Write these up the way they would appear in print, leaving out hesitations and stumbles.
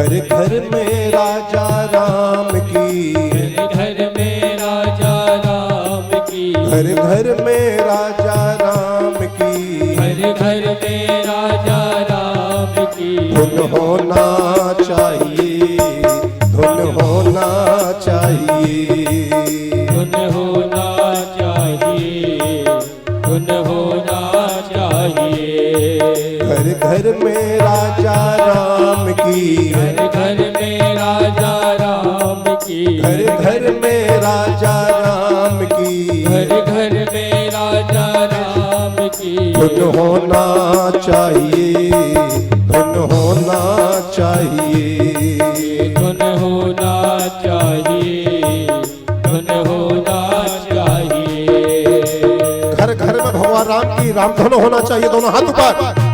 घर घर में राजा राम की, घर में राजा राम की, घर घर में राजा राम की, घर घर में राजा राम की। धुन होना चाहिए, धुन होना चाहिए, धुन होना चाहिए, धुन होना चाहिए। घर घर में राजा राम की, घर घर में राजा राम की, घर घर में राजा राम की, घर घर में राजा राम की। धुन होना चाहिए, धुन होना चाहिए, धुन होना चाहिए, धुन होना चाहिए। घर घर में भगवान राम की राम धुन होना चाहिए। दोनों हाथ ऊपर।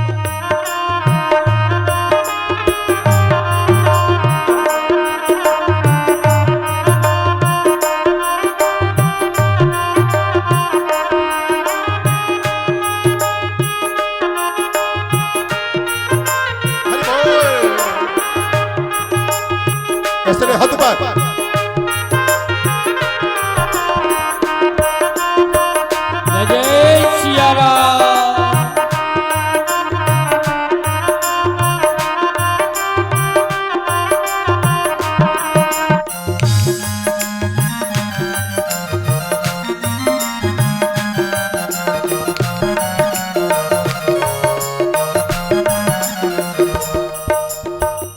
ऐसे नहीं, हाथ ऊपर। जय सिया राम।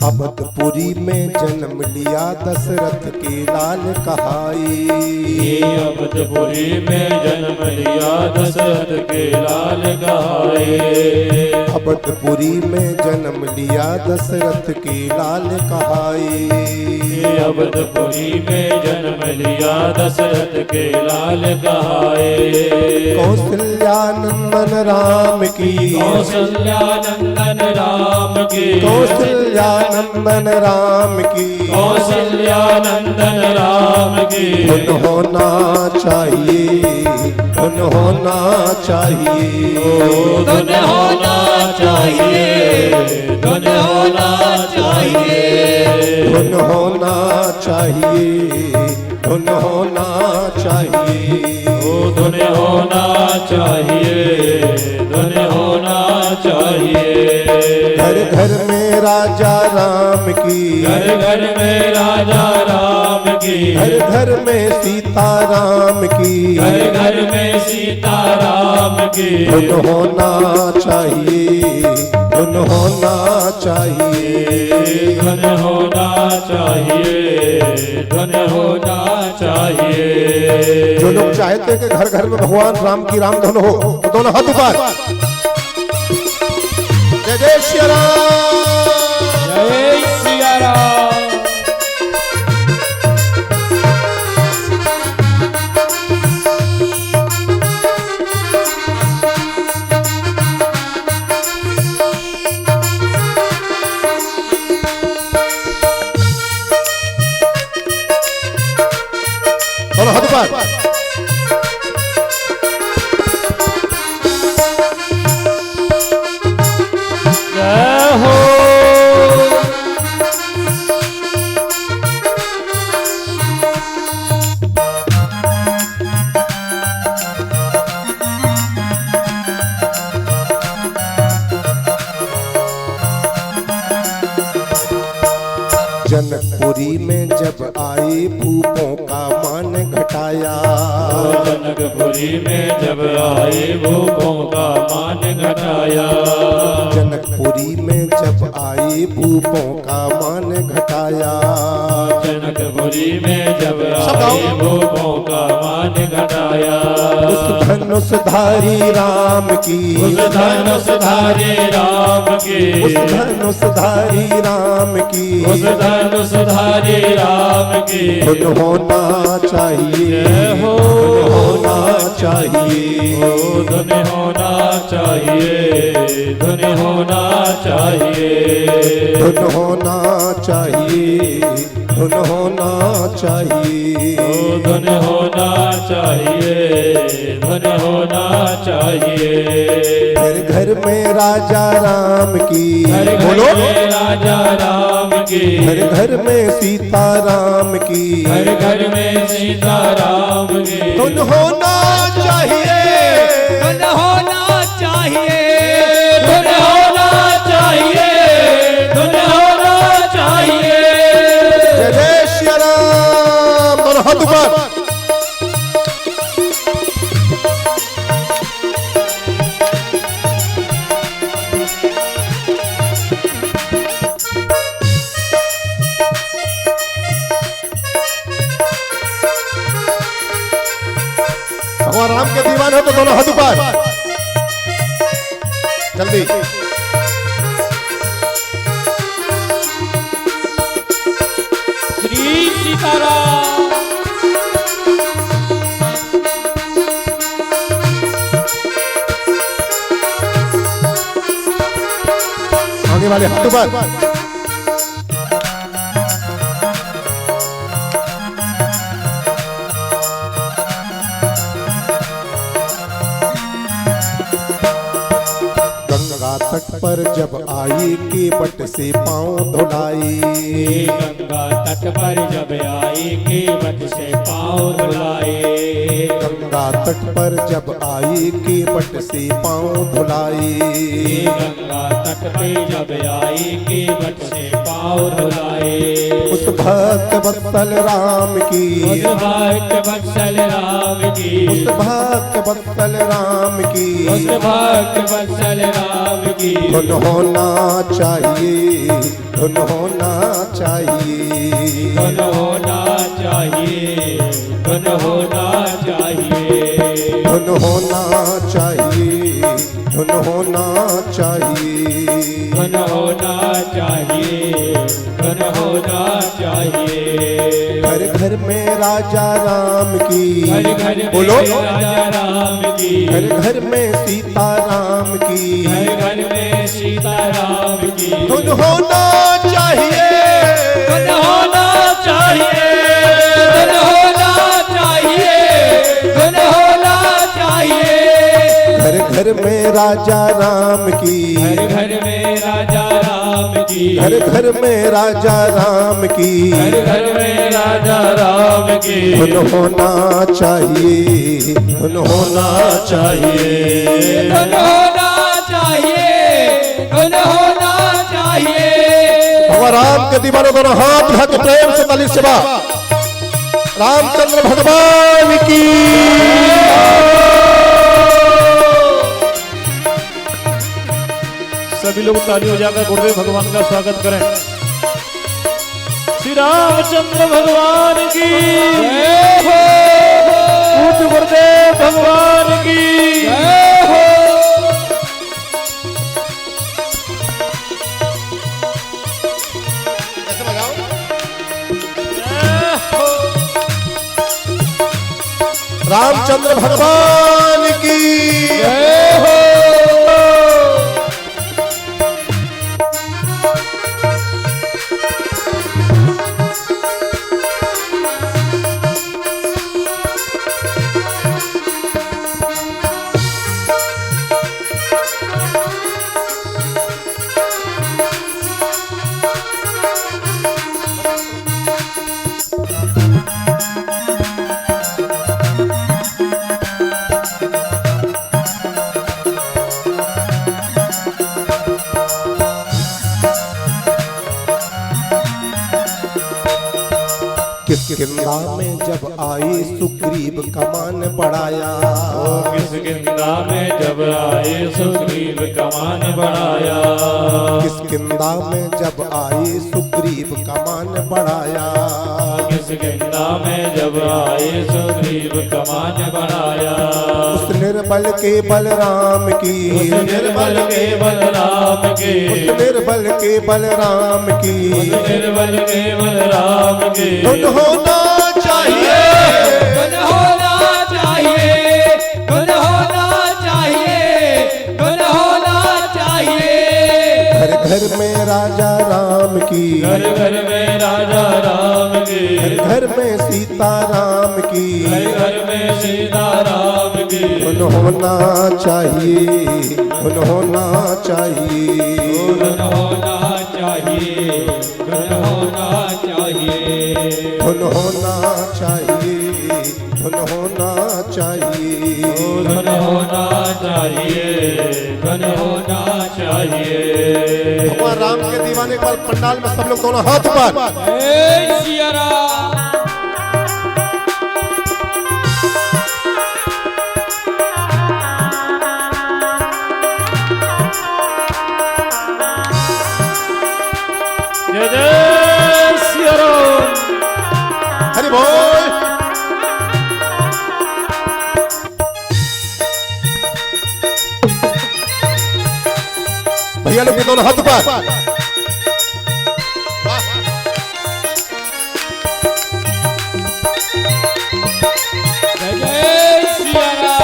अवधपुरी में जन्म लिया दशरथ के लाल कहाई, अवधपुरी में जन्म लिया दशरथ के लाल कहाए। अवधपुरी में जन्म लिया दशरथ के लाल कहाई, अवधपुरी में जन्म लिया दशरथ के लाल कहाए। कौशल्यानंदन राम की, कौशल्यानंदन राम की, कौशल्यानंदन राम की, कौशल्यानंदन राम की। धुन होना चाहिए, धुन होना चाहिए, धुन होना चाहिए, धुन होना चाहिए, धुन होना चाहिए, धुन होना चाहिए, धुन होना चाहिए, धुन होना चाहिए। घर घर में राजा राम की, घर घर में राजा राम की, घर घर में सीता राम की, घर घर में सीता राम की। धुन होना चाहिए, धुन होना चाहिए, धुन होना चाहिए, धुन होना चाहिए। जो लोग चाहते हैं कि घर घर में भगवान राम की राम धुन हो, तो दोनों हाथ ऊपर। जय जय श्री राम। जय सिया राम। दोनों हाथ ऊपर। जय हो। जनकपुरी में जब आए भूपों का मान घटाया, जनकपुरी में जब आए भूपों का मान घटाया। जनकपुरी में जब आए भूपों का मान घटाया, जनकपुरी में जब आए भूपों का मान घटाया। उस धनुषधारी राम की, उस धनुषधारी राम की, उस धनुषधारी राम की, उस धनुषधारी राम की। धुन होना चाहिए, हो धुन होना चाहिए, धुन होना चाहिए, धुन होना चाहिए, धुन होना चाहिए, धुन होना चाहिए, धुन होना चाहिए, धुन होना चाहिए। घर घर में राजा राम की, घर घर बोलो में राजा राम की, घर घर में सीताराम की, घर घर में सीताराम की। धुन होना चाहिए, धुन होना चाहिए, धुन होना चाहिए, धुन होना चाहिए। जय जय श्री राम। और हाथ ऊपर। भगवान राम के दीवान हो तो दोनों हाथ ऊपर जल्दी। श्री सीताराम। आगे वाले हाथ ऊपर। गंगा तट पर जब आई के बट से पांव धुलाई, गंगा तट पर जब आई के बट से पाँव धुलाए, गंगा तट पर जब आई के बट से पांव धुलाई, गंगा तट पे जब आई के बट से पाँव धुलाए। उस भक्त वत्सल राम की, उस भक्त वत्सल राम की, उस भक्त वत्सल राम की, उस भक्त वत्सल राम की। धुन होना चाहिए, धुन होना चाहिए, धुन होना चाहिए, धुन होना चाहिए, धुन होना चाहिए, धुन होना चाहिए। धुन होना चाहिए, धुन होना चाहिए। घर घर में राजा राम की, घर घर में बोलो, राजा राम की, घर घर में सीता राम की, घर घर में सीताराम की। धुन होना चाहिए, धुन होना चाहिए, धुन होना चाहिए, धुन होना चाहिए। घर घर में राजा राम की, घर घर में राजा राम की, घर घर में राजा राम की, घर घर में राजा राम की। धुन होना चाहिए, धुन होना चाहिए। धुन होना चाहिए, धुन होना चाहिए। भगवान राम के दीवानों दोनों हाथ उठा के प्रेम से ताली सेवा। रामचंद्र भगवान की। सभी लोग ताली हो जाकर गुरुदेव भगवान का स्वागत करें। श्री रामचंद्र भगवान की जय हो, पूज्य गुरुदेव भगवान की जय हो। रामचंद्र भगवान की जय हो। किष्किंधा में जब आई सुग्रीव कमान बढ़ाया, किष्किंधा में जब आए सुग्रीव कमान बढ़ाया, किष्किंधा में जब आई सुग्रीव कमान बढ़ाया, किष्किंधा में जब आए सुग्रीव कमान बढ़ाया। उस निर्बल के बलराम की, उस निर्बल के बलराम की, उस निर्बल के बलराम की, उस निर्बल के बलराम की। धुन होना चाहिए, धुन होना चाहिए, धुन होना चाहिए, धुन होना चाहिए। घर घर में राजा राम की, घर घर में राजा राम की, घर घर में सीता राम की, घर घर में सीताराम की। धुन होना चाहिए, धुन होना चाहिए। धुन होना चाहिए, चाहिए, धन होना चाहिए, धन होना चाहिए, धन होना चाहिए, धन होना चाहिए, धन होना चाहिए। भगवान राम के दीवाने के बाद पंडाल में सब लोग दोनों हाथ पर जय सिया राम। जय जय सिया राम। हरि बोल। भैया लोग के दोनों हाथ पर जय जय सिया राम।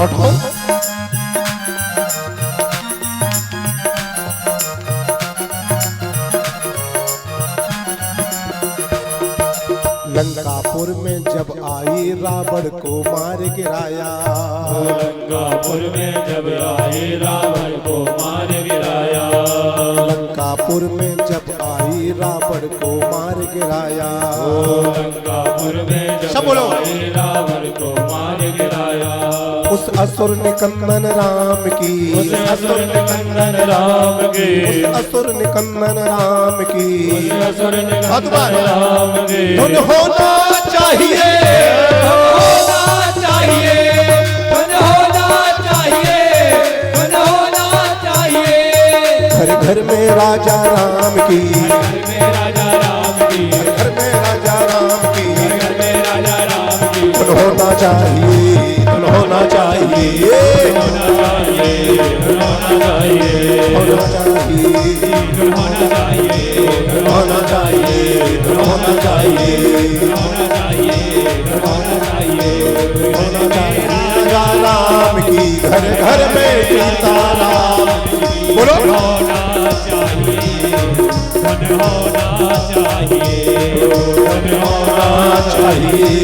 उठो। लंकापुर में जब आई रावण को मार गिराया, लंकापुर में जब आए रावण को मार गिराया, लंकापुर में जब आई रावण को मार गिराया, लंकापुर में जब सब बोलो। आए रावण को मार गिराया, उस असुर निकंदन राम की, उस असुर निकंदन राम की, उस असुर निकंदन राम की उस असुर निकंदन राम की धन होना चाहिए, होना चाहिए, धन होना चाहिए, धन होना चाहिए। घर घर में राजा राम की, घर में राजा राम की, घर में राजा राम की घर में राजा राम की धन होना चाहिए, धन होना चाहिए, होना चाहिए, होना चाहिए, होना चाहिए, होना चाहिए, होना चाहिए, होना चाहिए, होना चाहिए, होना चाहिए। होना चाहिए। राजा राम की घर घर में सीता राम की। बोलो होना चाहिए, धन होना चाहिए, धन होना चाहिए,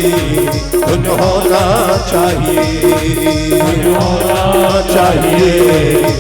धन होना चाहिए, होना चाहिए,